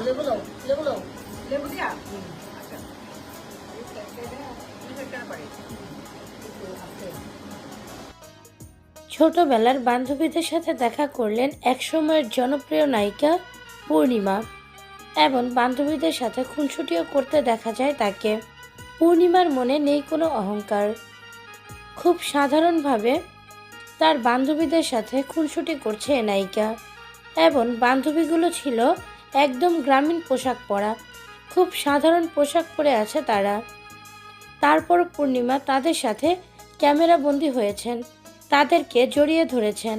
লেবু দাও, লেবু দাও। লেবু দিয়া আচ্ছা ছোটবেলার বান্ধবীদের সাথে দেখা করলেন একসময়ের জনপ্রিয় নায়িকা পূর্ণিমা এবং বান্ধবীদের সাথে খুনসুটিও করতে দেখা যায় তাকে। পূর্ণিমার মনে নেই কোনো অহংকার, খুব সাধারণভাবে তার বান্ধবীদের সাথে খুনসুটি করছে এ নায়িকা এবং বান্ধবীগুলো ছিল একদম গ্রামীণ পোশাক পরা, খুব সাধারণ পোশাক পরে আছে তারা। তারপর পূর্ণিমা তাদের সাথে ক্যামেরাবন্দি হয়েছেন, তাদেরকে জড়িয়ে ধরেছেন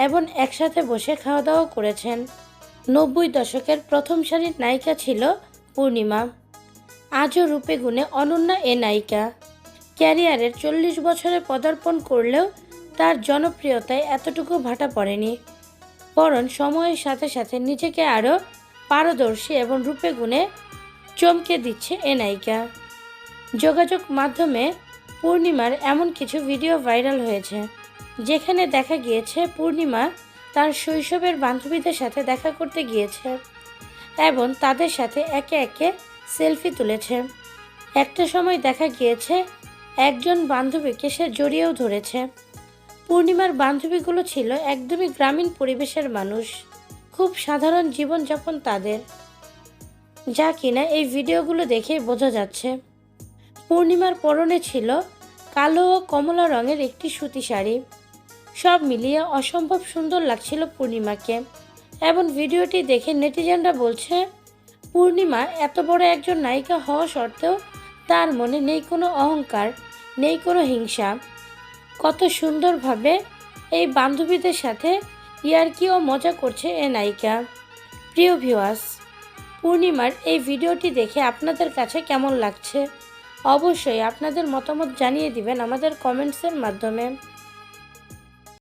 এবং একসাথে বসে খাওয়া দাওয়া করেছেন। 90 দশকের প্রথম সারির নায়িকা ছিল পূর্ণিমা। আজও রূপে গুণে অনন্যা এ নায়িকা। ক্যারিয়ারের 40 বছরে পদার্পণ করলেও তার জনপ্রিয়তায় এতটুকু ভাটা পড়েনি, বরং সময়ের সাথে সাথে নিজেকে আরও পারদর্শী এবং রূপে গুণে চমকে দিচ্ছে এ নায়িকা। যোগাযোগ মাধ্যমে পূর্ণিমার এমন কিছু ভিডিও ভাইরাল হয়েছে যেখানে দেখা গিয়েছে পূর্ণিমা তার শৈশবের বান্ধবীদের সাথে দেখা করতে গিয়েছে এবং তাদের সাথে একে একে সেলফি তুলেছে। একটা সময় দেখা গিয়েছে একজন বান্ধবীকে সে জড়িয়েও ধরেছে। পূর্ণিমার বান্ধবীগুলো ছিল একদমই গ্রামীণ পরিবেশের মানুষ, খুব সাধারণ জীবনযাপন তাদের, যা কিনা এই ভিডিওগুলো দেখেই বোঝা যাচ্ছে। পূর্ণিমার পরনে ছিল কালো ও কমলা রঙের একটি সুতি শাড়ি। সব মিলিয়ে অসম্ভব সুন্দর লাগছিল পূর্ণিমাকে এবং ভিডিওটি দেখে নেটিজেনরা বলছে পূর্ণিমা এত বড় একজন নায়িকা হওয়া সত্ত্বেও তার মনে নেই কোনো অহংকার, নেই কোনো হিংসা। কত সুন্দরভাবে এই বান্ধবীদের সাথে ইয়ার্কি ও মজা করছে এ নায়িকা। প্রিয় ভিউয়ার্স, পূর্ণিমার এই ভিডিওটি দেখে আপনাদের কাছে কেমন লাগছে অবশ্যই আপনাদের মতামত জানিয়ে দিবেন আমাদের কমেন্টসের মাধ্যমে।